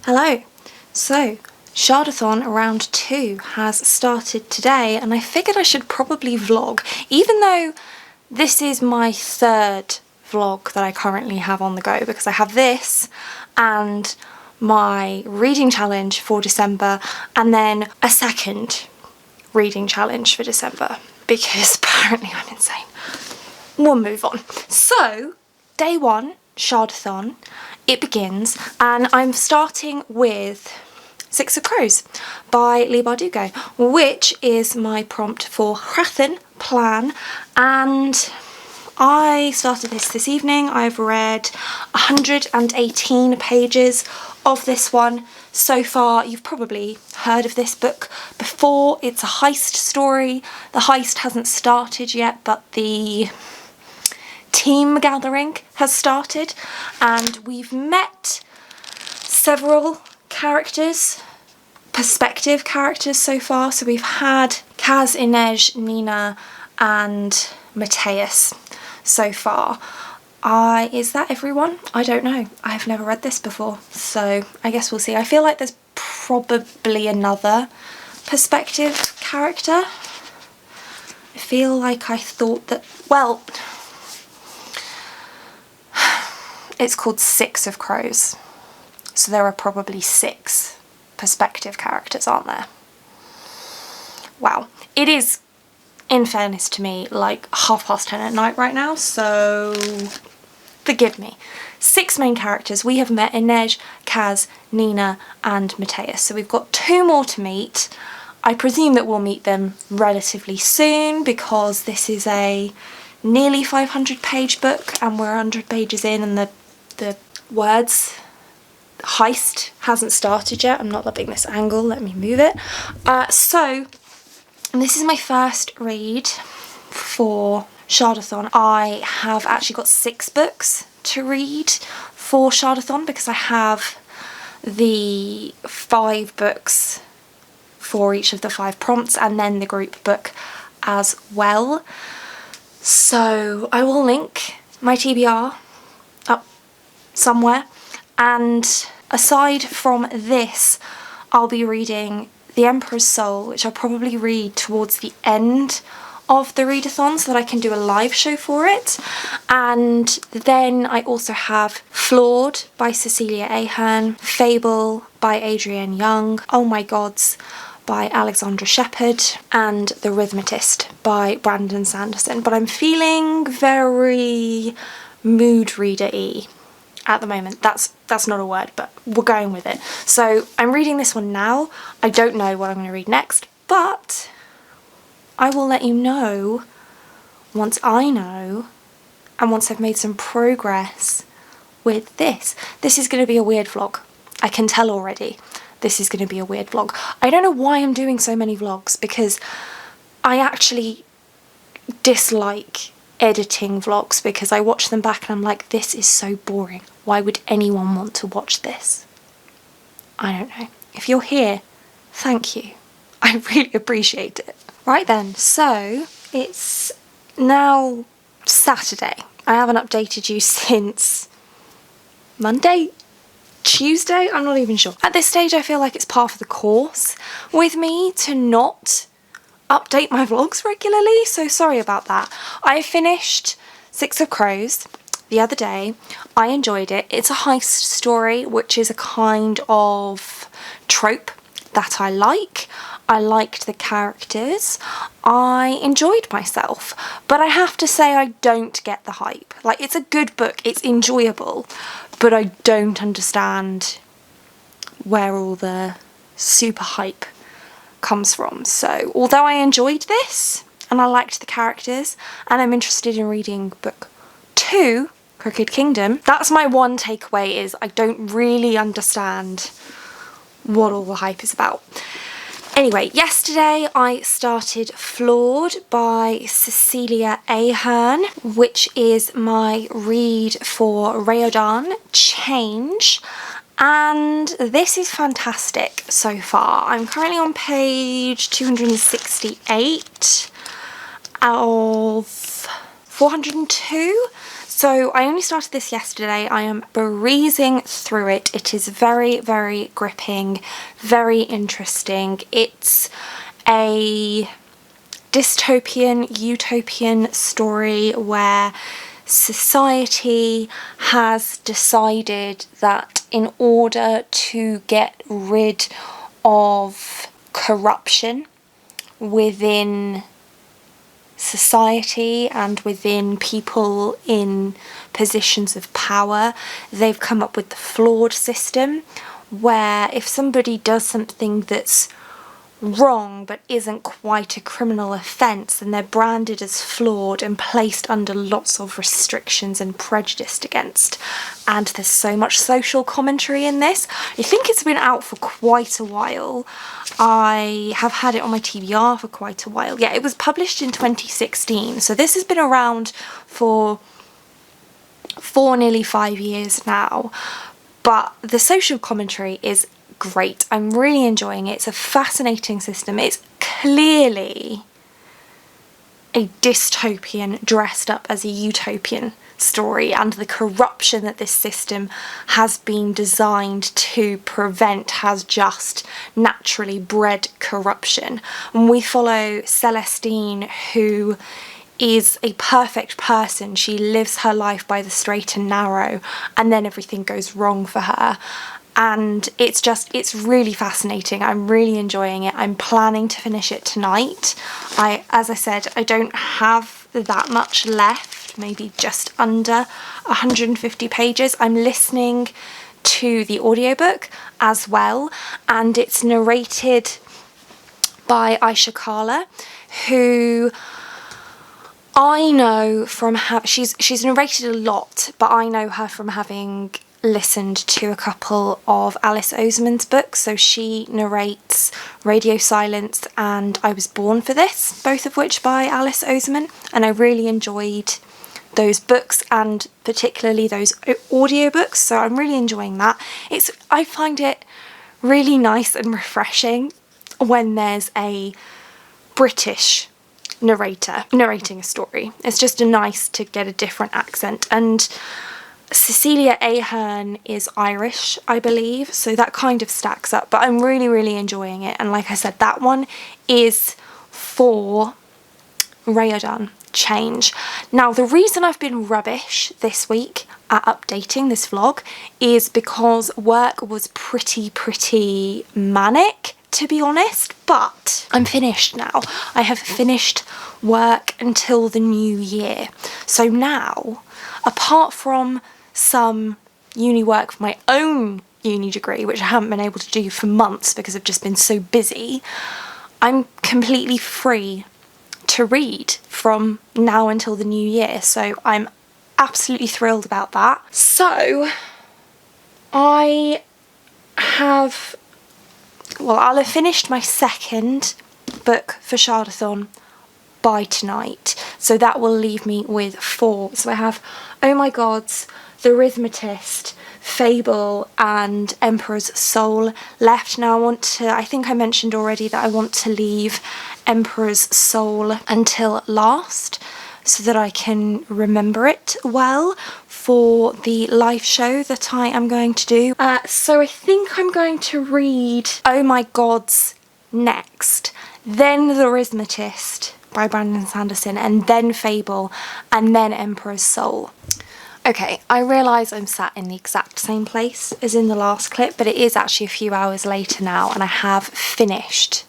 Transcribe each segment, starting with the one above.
Hello. So, Shardathon round 2 has started today and I figured I should probably vlog, even though this is my third vlog that I currently have on the go, because I have this and my reading challenge for December and then a second reading challenge for December because apparently I'm insane. We'll move on. So, day 1, Shardathon, it begins, and I'm starting with Six of Crows by Leigh Bardugo, which is my prompt for Shardathon plan, and I started this evening. I've read 118 pages of this one so far. You've probably heard of this book before. It's a heist story. The heist hasn't started yet, but the team gathering has started, and we've met several characters, perspective characters so far. So we've had Kaz, Inej, Nina and Matthias so far. Is that everyone? I don't know. I've never read this before, so I guess we'll see. I feel like there's probably another perspective character. I feel like I thought that, well, it's called Six of Crows, so there are probably 6 perspective characters, aren't there? Wow. It is, in fairness to me, like 10:30 at night right now, so forgive me. 6 main characters. We have met Inej, Kaz, Nina and Matthias, so we've got 2 more to meet. I presume that we'll meet them relatively soon because this is a nearly 500 page book and we're 100 pages in, and the words heist hasn't started yet. I'm not loving this angle, let me move it. So this is my first read for Shardathon. I have actually got 6 books to read for Shardathon because I have the 5 books for each of the 5 prompts and then the group book as well. So I will link my TBR up somewhere, and aside from this I'll be reading The Emperor's Soul, which I'll probably read towards the end of the readathon so that I can do a live show for it. And then I also have Flawed by Cecilia Ahern, Fable by Adrienne Young, Oh My Gods by Alexandra Shepherd, and The Rhythmatist by Brandon Sanderson. But I'm feeling very mood reader-y at the moment. That's not a word, but we're going with it. So I'm reading this one now. I don't know what I'm going to read next, but I will let you know once I know and once I've made some progress with this. This is going to be a weird vlog. I can tell already. This is going to be a weird vlog. I don't know why I'm doing so many vlogs, because I actually dislike editing vlogs because I watch them back and I'm like, this is so boring. Why would anyone want to watch this? I don't know. If you're here, thank you. I really appreciate it. Right then, so it's now Saturday. I haven't updated you since Monday? Tuesday? I'm not even sure. At this stage I feel like it's par for the course with me to not update my vlogs regularly, so sorry about that. I finished Six of Crows the other day. I enjoyed it. It's a heist story, which is a kind of trope that I like. I liked the characters. I enjoyed myself, but I have to say I don't get the hype. Like, it's a good book, it's enjoyable, but I don't understand where all the super hype comes from. So although I enjoyed this and I liked the characters and I'm interested in reading book 2, Crooked Kingdom, that's my one takeaway, is I don't really understand what all the hype is about. Anyway, yesterday I started Flawed by Cecilia Ahern, which is my read for Raodan Change, and this is fantastic so far. I'm currently on page 268 of 402, So I only started this yesterday. I am breezing through it. It is very, very gripping, very interesting. It's a dystopian, utopian story where society has decided that in order to get rid of corruption within society and within people in positions of power, they've come up with the flawed system where if somebody does something that's wrong but isn't quite a criminal offence, then they're branded as flawed and placed under lots of restrictions and prejudiced against. And there's so much social commentary in this. I think it's been out for quite a while. I have had it on my TBR for quite a while. Yeah, it was published in 2016, so this has been around for nearly 5 years now. But the social commentary is great. I'm really enjoying it. It's a fascinating system. It's clearly a dystopian dressed up as a utopian story, and the corruption that this system has been designed to prevent has just naturally bred corruption. And we follow Celestine, who is a perfect person. She lives her life by the straight and narrow, and then everything goes wrong for her. And it's really fascinating. I'm really enjoying it. I'm planning to finish it tonight. As I said, I don't have that much left, maybe just under 150 pages. I'm listening to the audiobook as well, and it's narrated by Aisha Kala, who I know from she's narrated a lot, but I know her from having listened to a couple of Alice Oseman's books. So she narrates Radio Silence and I Was Born for This, both of which by Alice Oseman, and I really enjoyed those books and particularly those audiobooks, so I'm really enjoying that. I find it really nice and refreshing when there's a British narrator narrating a story. It's just nice to get a different accent. And Cecilia Ahern is Irish, I believe, so that kind of stacks up, but I'm really, really enjoying it. And like I said, that one is for Rayodan Change. Now, the reason I've been rubbish this week at updating this vlog is because work was pretty manic, to be honest, but I'm finished now. I have finished work until the new year. So now, apart from some uni work for my own uni degree, which I haven't been able to do for months because I've just been so busy, I'm completely free to read from now until the new year. So I'm absolutely thrilled about that. So I'll have finished my second book for Shardathon by tonight. So that will leave me with 4. So I have Oh My Gods, The Rhythmatist, Fable and Emperor's Soul left. Now I think I mentioned already that I want to leave Emperor's Soul until last so that I can remember it well for the live show that I am going to do. So I think I'm going to read Oh My Gods next, then The Rhythmatist by Brandon Sanderson, and then Fable, and then Emperor's Soul. Okay, I realise I'm sat in the exact same place as in the last clip, but it is actually a few hours later now, and I have finished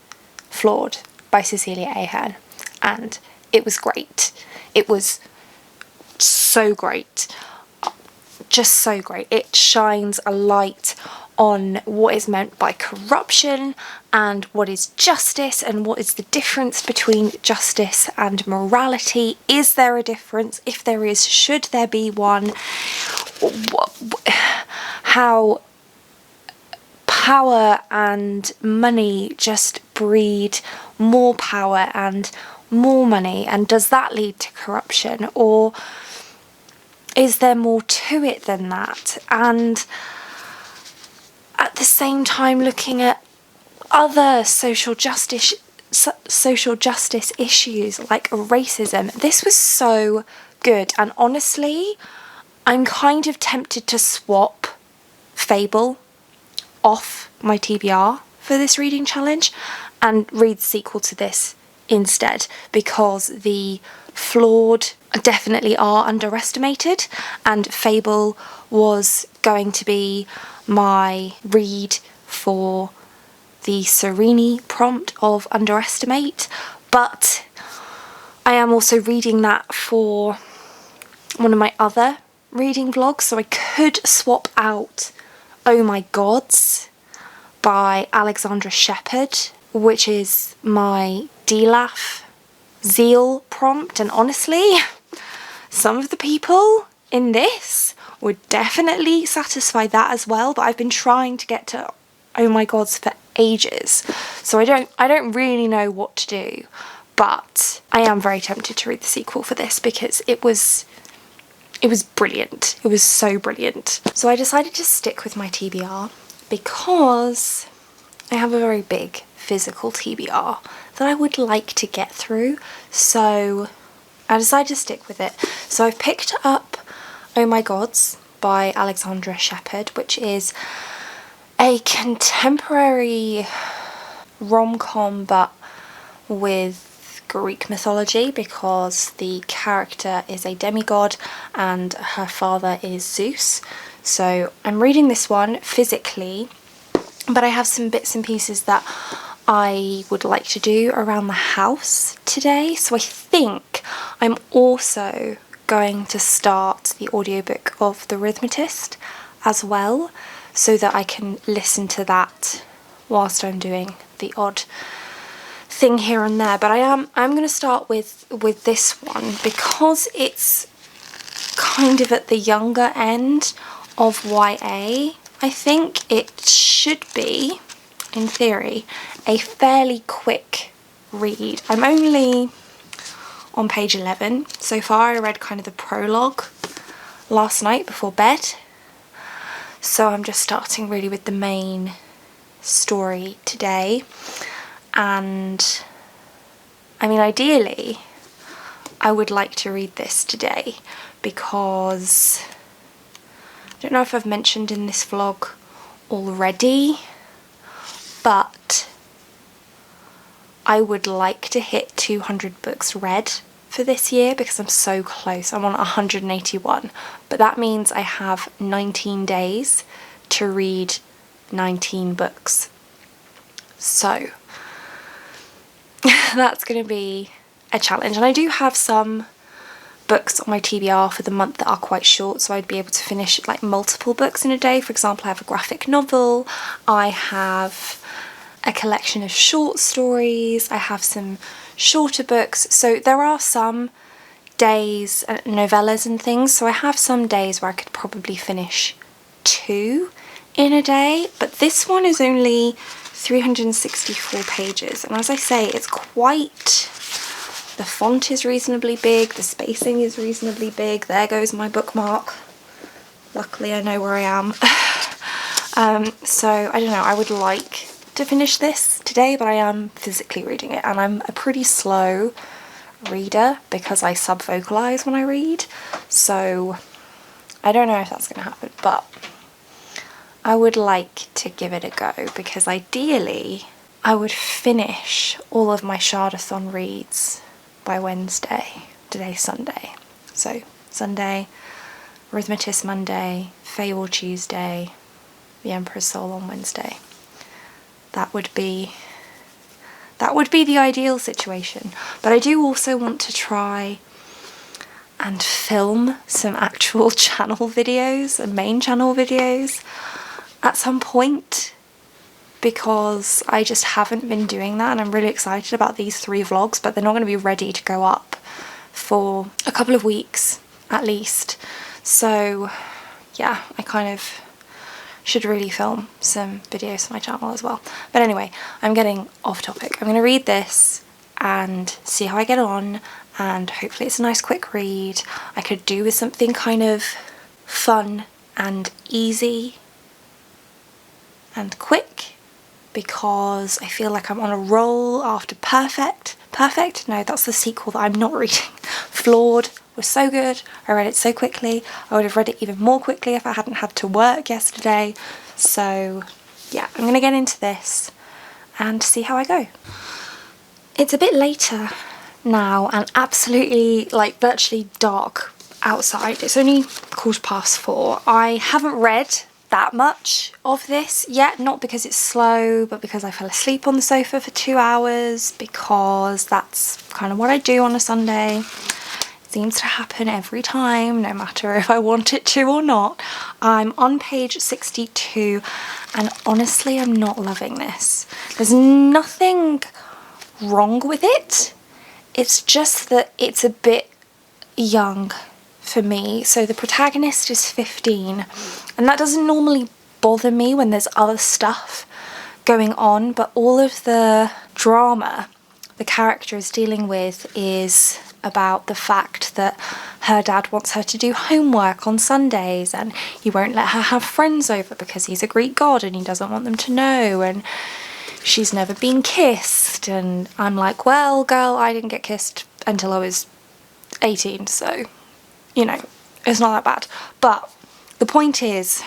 Flawed by Cecilia Ahern, and it was great. It was so great. Just so great. It shines a light on what is meant by corruption and what is justice and what is the difference between justice and morality. Is there a difference? If there is, should there be one? How power and money just breed more power and more money, and does that lead to corruption, or is there more to it than that? And at the same time looking at other social justice issues like racism. This was so good. And honestly, I'm kind of tempted to swap Fable off my TBR for this reading challenge and read the sequel to this instead, because the flawed definitely are underestimated, and Fable was going to be my read for the Serenity prompt of underestimate, but I am also reading that for one of my other reading vlogs, so I could swap out Oh My Gods by Alexandra Shepherd, which is my DLAF zeal prompt, and honestly, some of the people in this would definitely satisfy that as well, but I've been trying to get to Oh My Gods for ages, so I don't really know what to do, but I am very tempted to read the sequel for this because it was brilliant. It was so brilliant. So I decided to stick with my TBR because I have a very big physical TBR that I would like to get through, so I decided to stick with it. So I've picked up Oh My Gods by Alexandra Shepherd, which is a contemporary rom-com but with Greek mythology, because the character is a demigod and her father is Zeus. So I'm reading this one physically, but I have some bits and pieces that I would like to do around the house today. So I think I'm also going to start the audiobook of The Rhythmatist as well, so that I can listen to that whilst I'm doing the odd thing here and there. But I'm going to start with this one because it's kind of at the younger end of YA. I think it should be, in theory, a fairly quick read. I'm only on page 11 so far. I read kind of the prologue last night before bed, so I'm just starting really with the main story today. And I mean, ideally I would like to read this today because I don't know if I've mentioned in this vlog already, but I would like to hit 200 books read for this year because I'm so close. I'm on 181, but that means I have 19 days to read 19 books. So that's going to be a challenge, and I do have some books on my TBR for the month that are quite short, so I'd be able to finish like multiple books in a day. For example, I have a graphic novel, I have a collection of short stories, I have some shorter books, so there are some days, novellas and things, so I have some days where I could probably finish 2 in a day, but this one is only 364 pages, and as I say, it's quite, the font is reasonably big, the spacing is reasonably big. There goes my bookmark. Luckily I know where I am. So I don't know, I would like to finish this today, but I am physically reading it, and I'm a pretty slow reader because I sub-vocalize when I read, so I don't know if that's going to happen, but I would like to give it a go because ideally I would finish all of my Shardathon reads by Wednesday. Today's Sunday. So Sunday, Rhythmatist Monday, Fable Tuesday, The Emperor's Soul on Wednesday. That would be the ideal situation. But I do also want to try and film some actual channel videos and main channel videos at some point, because I just haven't been doing that, and I'm really excited about these 3 vlogs, but they're not going to be ready to go up for a couple of weeks at least. So yeah, I kind of should really film some videos for my channel as well. But anyway, I'm getting off topic. I'm going to read this and see how I get on, and hopefully it's a nice quick read. I could do with something kind of fun and easy and quick, because I feel like I'm on a roll after Perfect. No, that's the sequel that I'm not reading. Flawed. was so good. I read it so quickly. I would have read it even more quickly if I hadn't had to work yesterday. So yeah, I'm gonna get into this and see how I go. It's a bit later now and absolutely, like, virtually dark outside. It's only 4:15. I haven't read that much of this yet, not because it's slow, but because I fell asleep on the sofa for 2 hours, because that's kind of what I do on a Sunday. It seems to happen every time, no matter if I want it to or not. I'm on page 62 and honestly I'm not loving this. There's nothing wrong with it, it's just that it's a bit young for me. So the protagonist is 15 and that doesn't normally bother me when there's other stuff going on, but all of the drama the character is dealing with is about the fact that her dad wants her to do homework on Sundays and he won't let her have friends over because he's a Greek god and he doesn't want them to know, and she's never been kissed. And I'm like, well, girl, I didn't get kissed until I was 18, so, you know, it's not that bad. But the point is,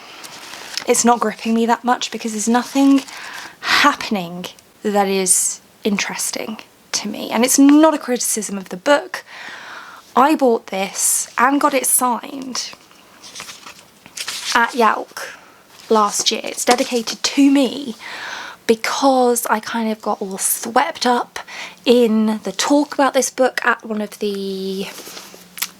it's not gripping me that much because there's nothing happening that is interesting to me. And it's not a criticism of the book. I bought this and got it signed at Yalk last year. It's dedicated to me because I kind of got all swept up in the talk about this book at one of the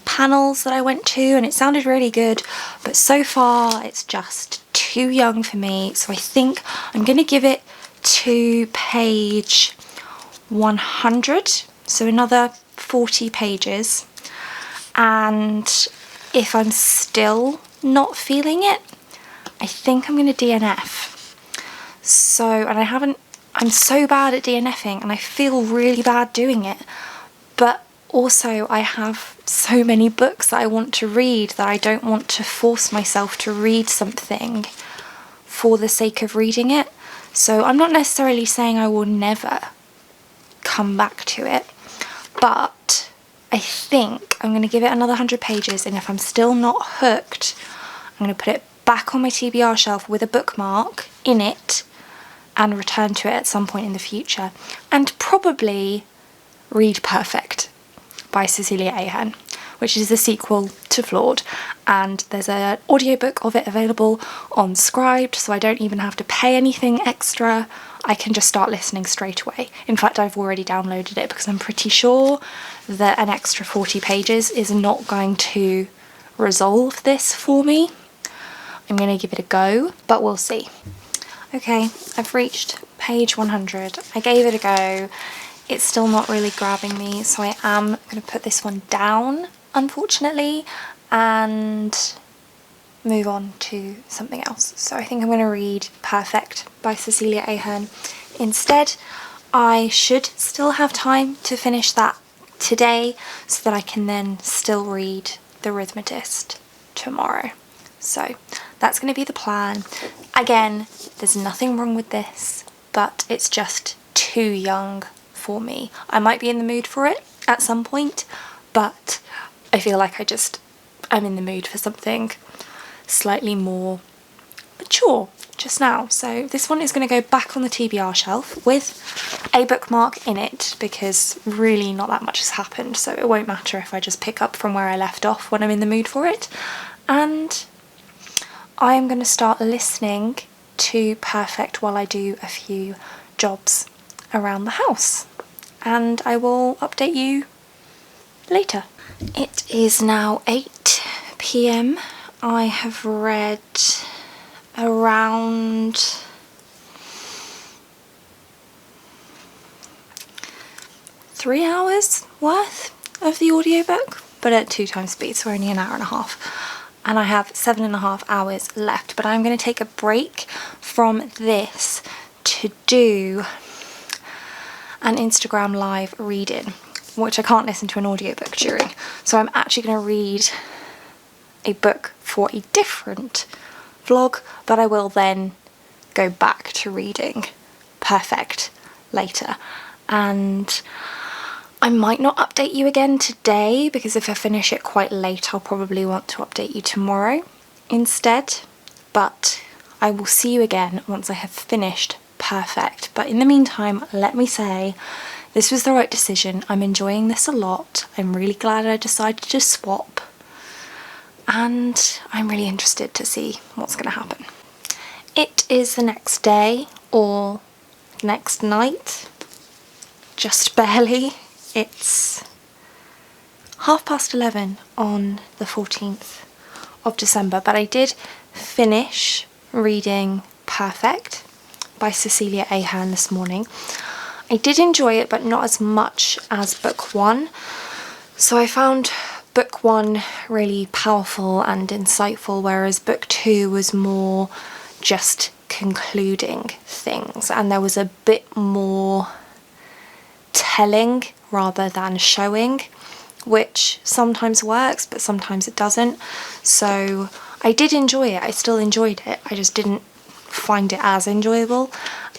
panels that I went to, and it sounded really good, but so far it's just too young for me. So I think I'm going to give it to page 100, so another 40 pages, and if I'm still not feeling it, I think I'm going to DNF. So, and I'm so bad at DNFing and I feel really bad doing it, but also I have so many books that I want to read that I don't want to force myself to read something for the sake of reading it. So I'm not necessarily saying I will never come back to it, but I think I'm going to give it another 100 pages, and if I'm still not hooked, I'm going to put it back on my TBR shelf with a bookmark in it and return to it at some point in the future, and probably read Perfect by Cecilia Ahern, which is the sequel to Flawed, and there's an audiobook of it available on Scribd, so I don't even have to pay anything extra. I can just start listening straight away. In fact, I've already downloaded it because I'm pretty sure that an extra 40 pages is not going to resolve this for me. I'm going to give it a go, but we'll see. Okay, I've reached page 100. I gave it a go. It's still not really grabbing me, so I am going to put this one down, unfortunately, and move on to something else. So I think I'm going to read Perfect by Cecilia Ahern instead. I should still have time to finish that today so that I can then still read The Rhythmatist tomorrow. So that's going to be the plan. Again, there's nothing wrong with this, but it's just too young for me. I might be in the mood for it at some point, but I feel like I'm in the mood for something slightly more mature just now. So this one is going to go back on the TBR shelf with a bookmark in it because really not that much has happened, so it won't matter if I just pick up from where I left off when I'm in the mood for it. And I am going to start listening to Perfect while I do a few jobs around the house, and I will update you later. It is now 8 p.m. I have read around 3 hours worth of the audiobook, but at 2 times speed, so only an hour and a half. And I have 7.5 hours left, but I'm going to take a break from this to do an Instagram live reading, which I can't listen to an audiobook during. So I'm actually going to read a book for a different vlog, but I will then go back to reading Perfect later. And I might not update you again today because if I finish it quite late, I'll probably want to update you tomorrow instead. But I will see you again once I have finished Perfect. But in the meantime, let me say, this was the right decision. I'm enjoying this a lot. I'm really glad I decided to swap. And I'm really interested to see what's going to happen. It is the next day, or next night, just barely. It's 11:30 on the 14th of December, but I did finish reading Perfect by Cecilia Ahern this morning. I did enjoy it, but not as much as book one. So I found book one really powerful and insightful, whereas book two was more just concluding things, and there was a bit more telling rather than showing, which sometimes works but sometimes it doesn't. So I did enjoy it. I still enjoyed it. I just didn't find it as enjoyable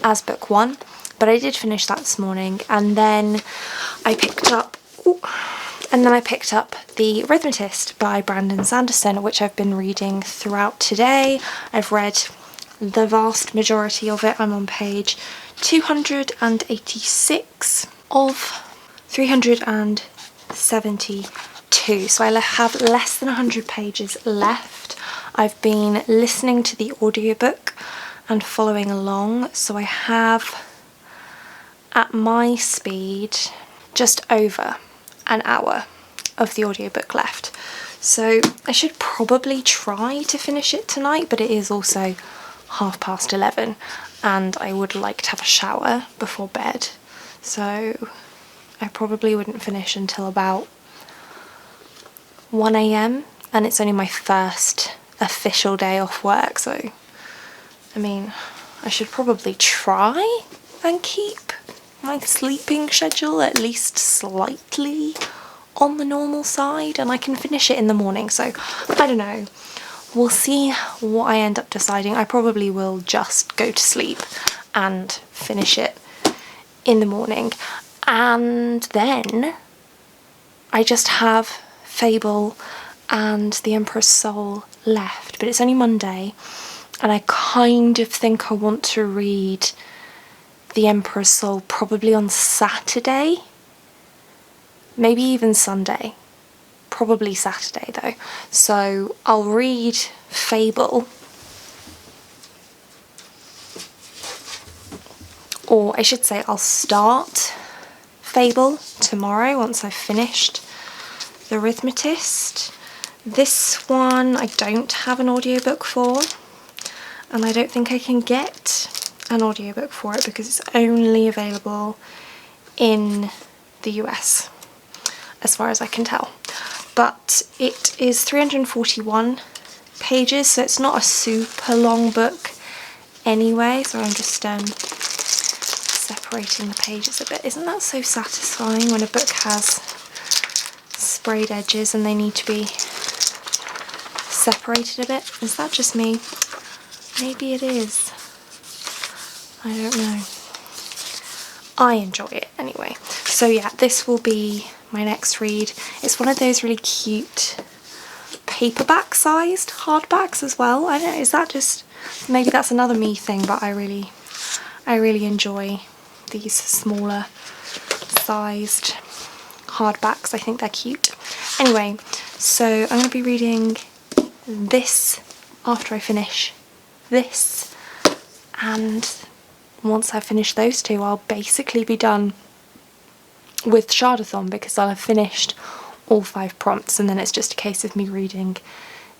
as book one, but I did finish that this morning. And then I picked up The Rhythmist by Brandon Sanderson, which I've been reading throughout today. I've read the vast majority of it. I'm on page 286 of 372, so I have less than 100 pages left. I've been listening to the audiobook and following along, so I have, at my speed, just over an hour of the audiobook left. So I should probably try to finish it tonight, but it is also 11:30 and I would like to have a shower before bed, so I probably wouldn't finish until about 1 AM, and it's only my first official day off work, so I mean, I should probably try and keep my sleeping schedule at least slightly on the normal side, and I can finish it in the morning. So I don't know, we'll see what I end up deciding. I probably will just go to sleep and finish it in the morning, and then I just have Fable and The Emperor's Soul left, but it's only Monday, and I kind of think I want to read The Emperor's Soul probably on Saturday, maybe even Sunday, probably Saturday though. So I'll read Fable, or I should say I'll start Fable tomorrow once I've finished The Rhythmist. This one I don't have an audiobook for, and I don't think I can get an audiobook for it because it's only available in the US, as far as I can tell. But it is 341 pages, so it's not a super long book anyway. So I'm just separating the pages a bit. Isn't that so satisfying when a book has sprayed edges and they need to be separated a bit? Is that just me? Maybe it is. I don't know. I enjoy it anyway. So yeah, this will be my next read. It's one of those really cute paperback sized hardbacks as well. I don't know, is that just, maybe that's another me thing, but I really enjoy these smaller sized hardbacks. I think they're cute. Anyway, so I'm going to be reading this after I finish this, and once I finish those two I'll basically be done with Shardathon because I'll have finished all 5 prompts, and then it's just a case of me reading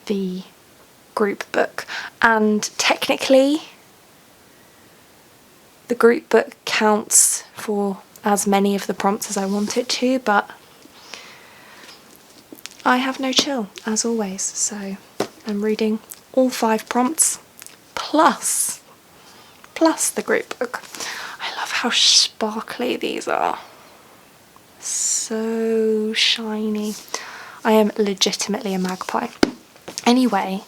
the group book. And technically the group book counts for as many of the prompts as I want it to, but I have no chill as always, so I'm reading all 5 prompts plus the group book. I love how sparkly these are. So shiny. I am legitimately a magpie. Anyway,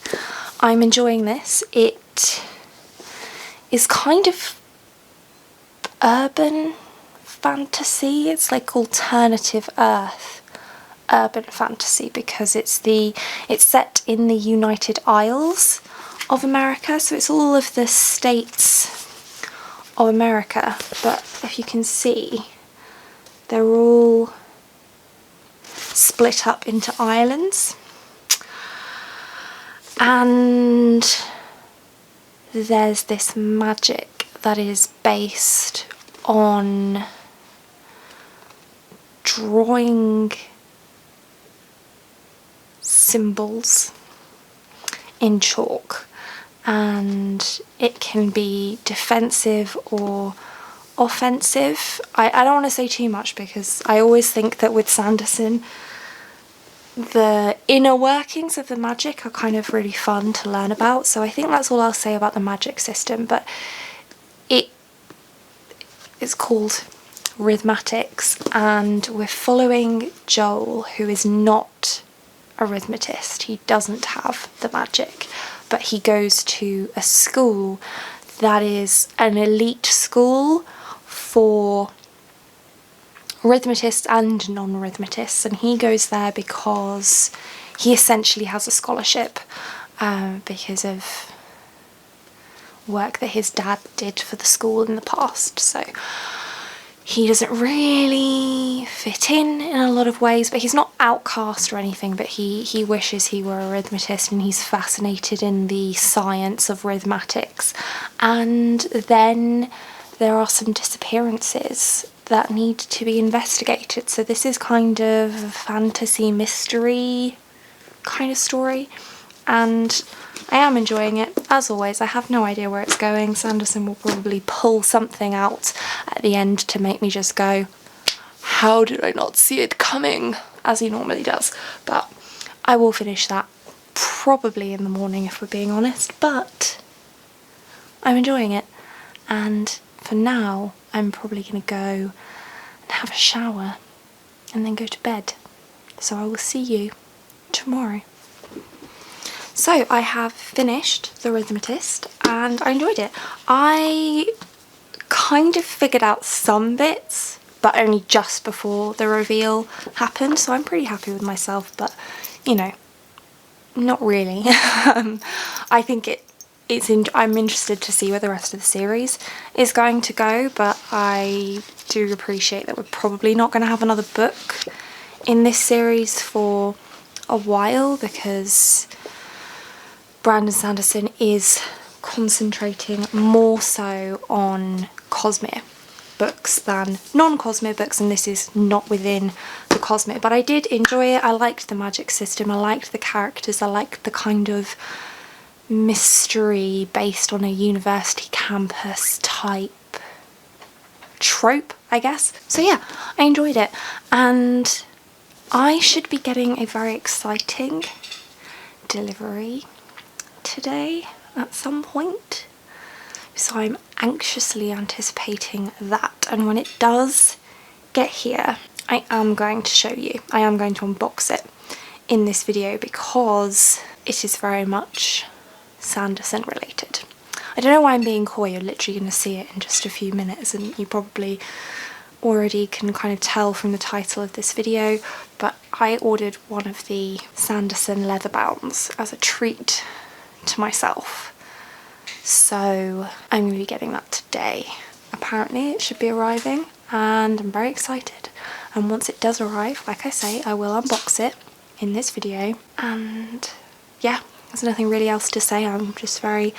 I'm enjoying this. It is kind of urban fantasy. It's like alternative Earth urban fantasy because it's set in the United Isles of America, so it's all of the states of America, but if you can see, they're all split up into islands, and there's this magic that is based on drawing symbols in chalk, and it can be defensive or offensive. I don't want to say too much because I always think that with Sanderson the inner workings of the magic are kind of really fun to learn about, so I think that's all I'll say about the magic system. But it's called Rhythmatics, and we're following Joel, who is not a rhythmatist. He doesn't have the magic, but he goes to a school that is an elite school for rhythmatists and non-rhythmatists, and he goes there because he essentially has a scholarship because of work that his dad did for the school in the past. So he doesn't really fit in a lot of ways, but he's not outcast or anything, but he wishes he were a rhythmatist, and he's fascinated in the science of rhythmatics. And then there are some disappearances that need to be investigated, so this is kind of a fantasy mystery kind of story, and I am enjoying it. As always, I have no idea where it's going. Sanderson will probably pull something out at the end to make me just go, how did I not see it coming, as he normally does. But I will finish that probably in the morning if we're being honest, but I'm enjoying it, and for now I'm probably going to go and have a shower and then go to bed. So I will see you tomorrow. So I have finished The Rhythmatist and I enjoyed it. I kind of figured out some bits, but only just before the reveal happened, so I'm pretty happy with myself, but you know, not really. I think I'm interested to see where the rest of the series is going to go, but I do appreciate that we're probably not going to have another book in this series for a while, because Brandon Sanderson is concentrating more so on Cosmere books than non-Cosmere books, and this is not within the Cosmere. But I did enjoy it. I liked the magic system, I liked the characters, I liked the kind of mystery based on a university campus type trope, I guess. So yeah, I enjoyed it, and I should be getting a very exciting delivery today at some point, so I'm anxiously anticipating that, and when it does get here I am going to show you. I am going to unbox it in this video because it is very much Sanderson related. I don't know why I'm being coy, you're literally going to see it in just a few minutes, and you probably already can kind of tell from the title of this video, but I ordered one of the Sanderson leatherbounds as a treat to myself, so I'm going to be getting that today. Apparently it should be arriving and I'm very excited, and once it does arrive, like I say, I will unbox it in this video. And yeah, there's nothing really else to say. I'm just very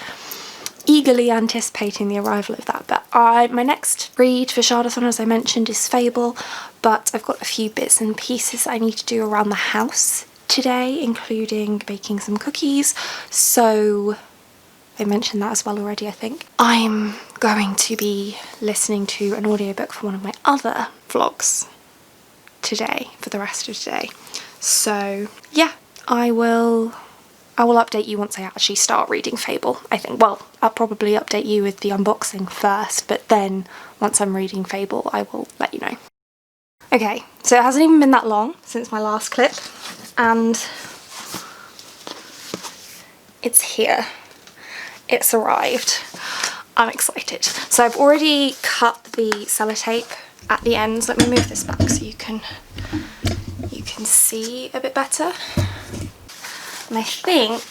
eagerly anticipating the arrival of that. But my next read for Shardathon, as I mentioned, is Fable, but I've got a few bits and pieces I need to do around the house today, including baking some cookies, so I mentioned that as well already, I think. I'm going to be listening to an audiobook for one of my other vlogs today for the rest of today, so yeah, I will update you once I actually start reading Fable, I think. Well, I'll probably update you with the unboxing first, but then once I'm reading Fable I will let you know. Okay, so it hasn't even been that long since my last clip, and it's here. It's arrived. I'm excited. So I've already cut the sellotape at the ends. Let me move this back so you can see a bit better. And I think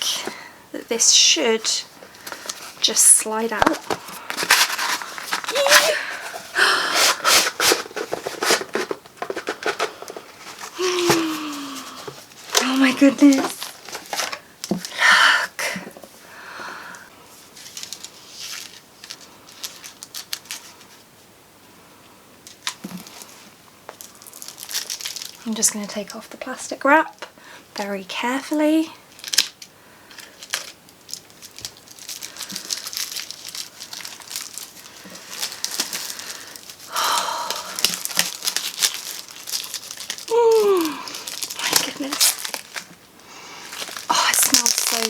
that this should just slide out. Oh my goodness. Look. I'm just going to take off the plastic wrap very carefully.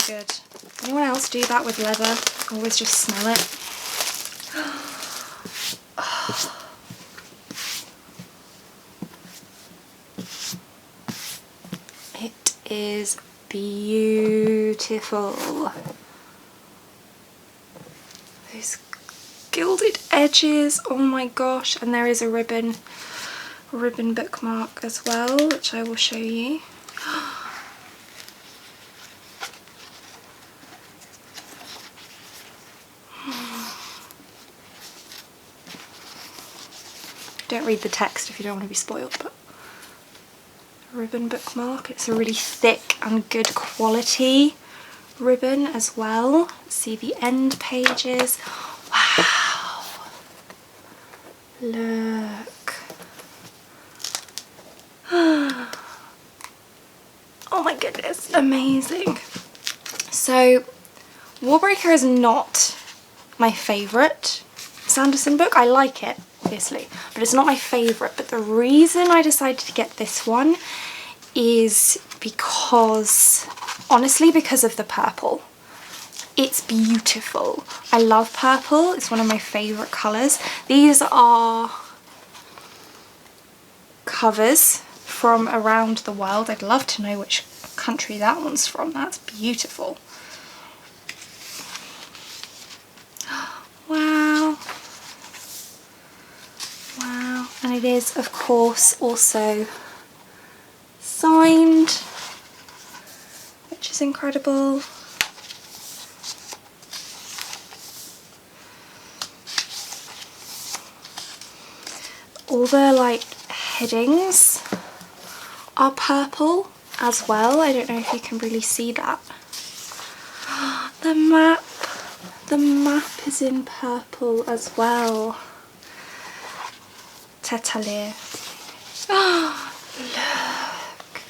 Good. Anyone else do that with leather? Always just smell it. It is beautiful. Those gilded edges, oh my gosh. And there is a ribbon bookmark as well, which I will show you. Don't read the text if you don't want to be spoiled, but ribbon bookmark. It's a really thick and good quality ribbon as well. See the end pages. Wow. Look. Oh my goodness, amazing. So Warbreaker is not my favourite Sanderson book. I like it, obviously, but it's not my favourite. But the reason I decided to get this one is because, honestly, because of the purple. It's beautiful. I love purple. It's one of my favourite colours. These are covers from around the world. I'd love to know which country that one's from. That's beautiful. Wow. Wow. And it is, of course, also signed, which is incredible. All the like headings are purple as well. I don't know if you can really see that. The map is in purple as well. Tetalier. Oh, look.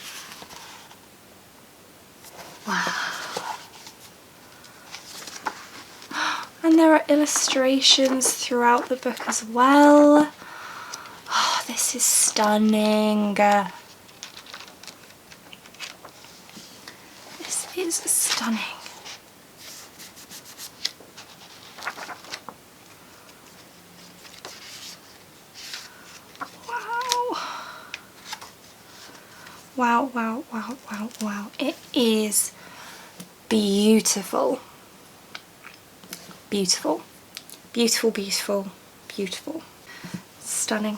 Wow. And there are illustrations throughout the book as well. Oh, this is stunning. This is stunning. Wow, wow, wow, wow, wow. It is beautiful. Beautiful. Beautiful, beautiful, beautiful. Stunning.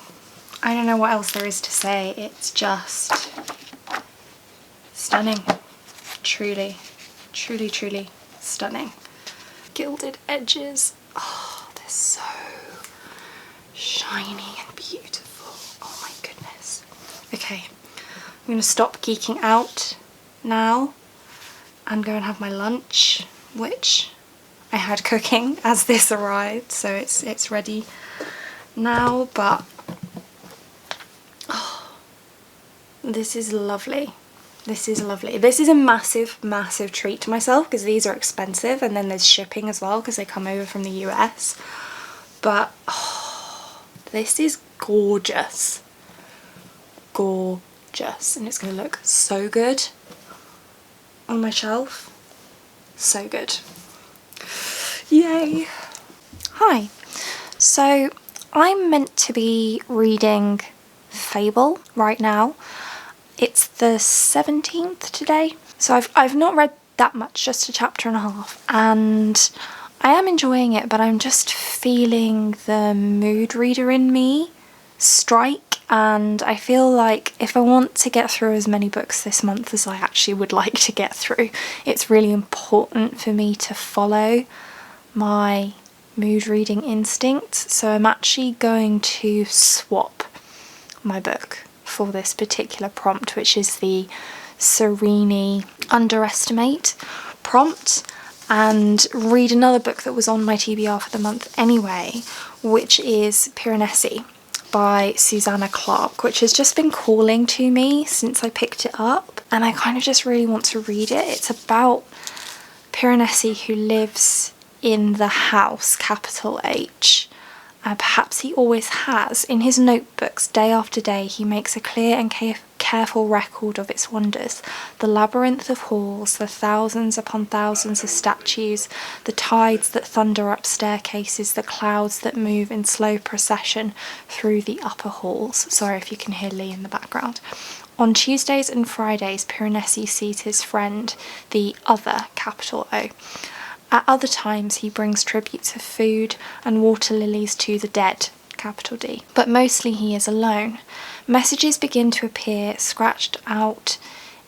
I don't know what else there is to say. It's just stunning. Truly, truly, truly stunning. Gilded edges. Oh, they're so shiny and beautiful. Oh my goodness. Okay. I'm going to stop geeking out now and go and have my lunch, which I had cooking as this arrived, so it's ready now. But oh, this is lovely. This is lovely. This is a massive, massive treat to myself because these are expensive, and then there's shipping as well because they come over from the US. But oh, this is gorgeous. Gorgeous. And it's going to look so good on my shelf. So good. Yay. Hi. So I'm meant to be reading Fable right now. It's the 17th today. So I've not read that much, just a chapter and a half, and I am enjoying it, but I'm just feeling the mood reader in me strike, and I feel like if I want to get through as many books this month as I actually would like to get through, it's really important for me to follow my mood reading instinct. So I'm actually going to swap my book for this particular prompt, which is the Serenely Underestimate prompt, and read another book that was on my TBR for the month anyway, which is Piranesi by Susanna Clarke, which has just been calling to me since I picked it up, and I kind of just really want to read it. It's about Piranesi who lives in the house, capital H. Perhaps he always has. In his notebooks, day after day, he makes a clear and careful record of its wonders. The labyrinth of halls, the thousands upon thousands of statues, the tides that thunder up staircases, the clouds that move in slow procession through the upper halls. Sorry if you can hear Lee in the background. On Tuesdays and Fridays, Piranesi sees his friend, the other, capital O. At other times he brings tributes of food and water lilies to the dead, capital D. But mostly he is alone. Messages begin to appear, scratched out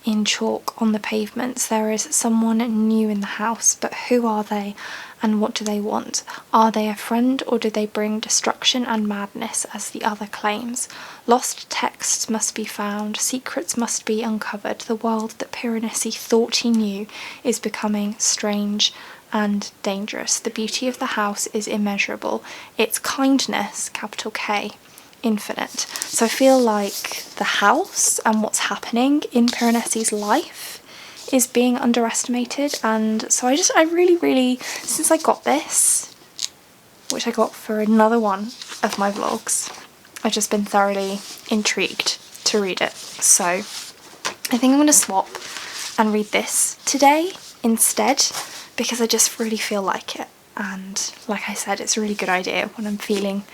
in chalk on the pavements. There is someone new in the house, but who are they and what do they want? Are they a friend, or do they bring destruction and madness, as the other claims? Lost texts must be found, secrets must be uncovered. The world that Piranesi thought he knew is becoming strange and dangerous. The beauty of the house is immeasurable. Its kindness, capital K, infinite. So I feel like the house and what's happening in Piranesi's life is being underestimated, and so I really, since I got this, which I got for another one of my vlogs, I've just been thoroughly intrigued to read it. So I think I'm going to swap and read this today instead, because I just really feel like it, and like I said, it's a really good idea when I'm feeling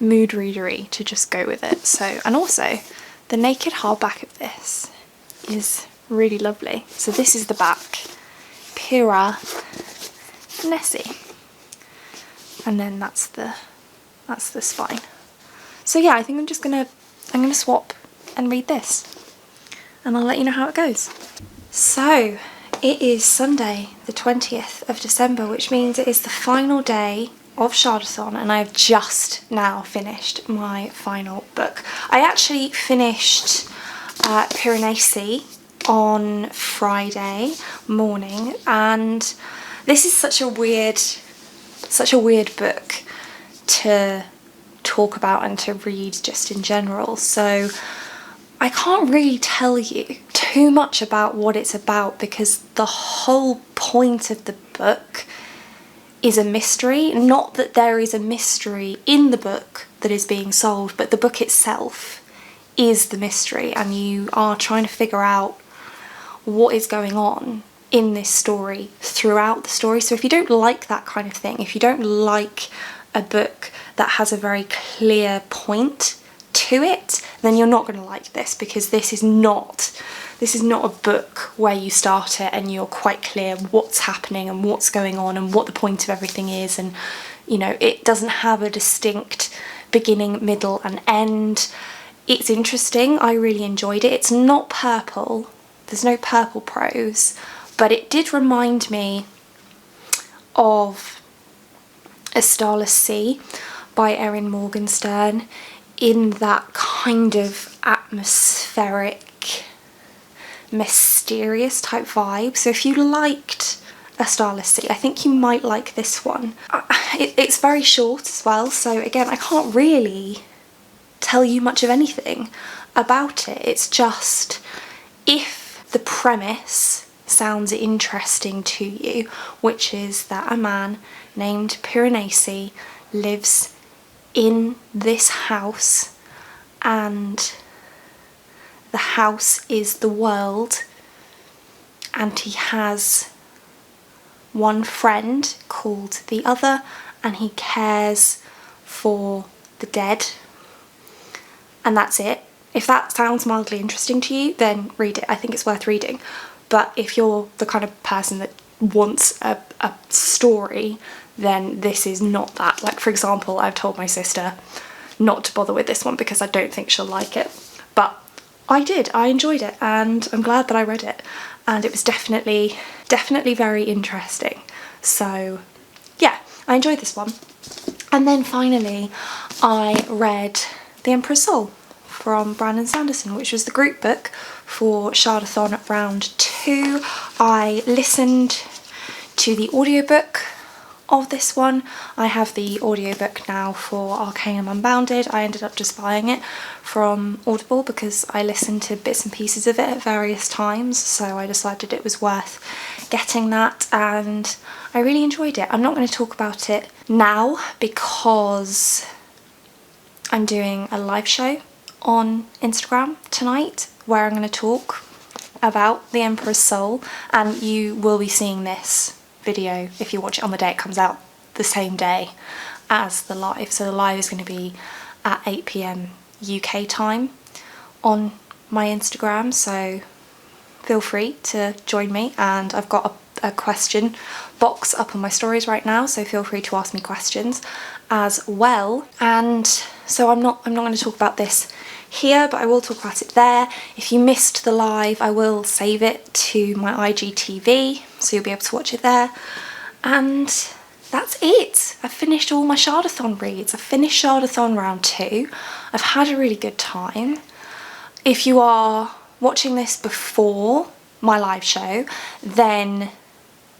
mood readery to just go with it. So, and also the naked hardback of this is really lovely. So this is the back, Piranesi, and then that's the spine. So yeah, I think I'm gonna swap and read this, and I'll let you know how it goes. So it is Sunday the 20th of December, which means it is the final day of Shardathon, and I've just now finished my final book. I actually finished Piranesi on Friday morning, and this is such a weird book to talk about and to read just in general, so I can't really tell you too much about what it's about, because the whole point of the book is a mystery. Not that there is a mystery in the book that is being solved, but the book itself is the mystery, and you are trying to figure out what is going on in this story throughout the story. So if you don't like that kind of thing, if you don't like a book that has a very clear point to it, then you're not going to like this, because this is not a book where you start it and you're quite clear what's happening and what's going on and what the point of everything is, and you know, it doesn't have a distinct beginning, middle and end. It's interesting, I really enjoyed it. It's not purple, there's no purple prose, but it did remind me of A Starless Sea by Erin Morgenstern, in that kind of atmospheric, mysterious type vibe. So if you liked A Starless Sea, I think you might like this one. It's very short as well, so again, I can't really tell you much of anything about it. It's just, if the premise sounds interesting to you, which is that a man named Piranesi lives in this house, and the house is the world, and he has one friend called the other, and he cares for the dead, and that's it. If that sounds mildly interesting to you, then read it. I think it's worth reading. But if you're the kind of person that wants a story, then this is not that. Like, for example, I've told my sister not to bother with this one because I don't think she'll like it. But I did, I enjoyed it, and I'm glad that I read it, and it was definitely very interesting. So yeah, I enjoyed this one. And then finally I read The Emperor's Soul from Brandon Sanderson, which was the group book for Shardathon round 2. I listened to the audiobook of this one. I have the audiobook now for Arcanum Unbounded. I ended up just buying it from Audible because I listened to bits and pieces of it at various times, so I decided it was worth getting that, and I really enjoyed it. I'm not going to talk about it now because I'm doing a live show on Instagram tonight where I'm going to talk about The Emperor's Soul, and you will be seeing this video if you watch it on the day it comes out, the same day as the live. So the live is going to be at 8 PM UK time on my Instagram, so feel free to join me, and I've got a question box up on my stories right now, so feel free to ask me questions as well. And so I'm not going to talk about this here, but I will talk about it there. If you missed the live, I will save it to my IGTV, so you'll be able to watch it there. And that's it. I've finished all my Shardathon reads. I've finished Shardathon round 2. I've had a really good time. If you are watching this before my live show, then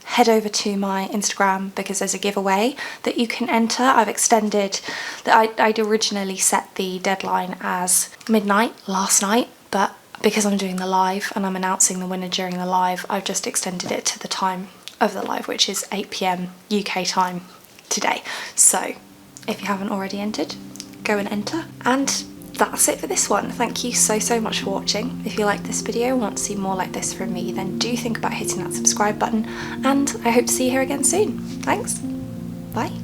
head over to my Instagram because there's a giveaway that you can enter. I've extended I'd originally set the deadline as midnight last night, but because I'm doing the live and I'm announcing the winner during the live, I've just extended it to the time of the live, which is 8 PM UK time today. So if you haven't already entered, go and enter. And that's it for this one. Thank you so much for watching. If you like this video and want to see more like this from me, then do think about hitting that subscribe button, and I hope to see you here again soon. Thanks, bye.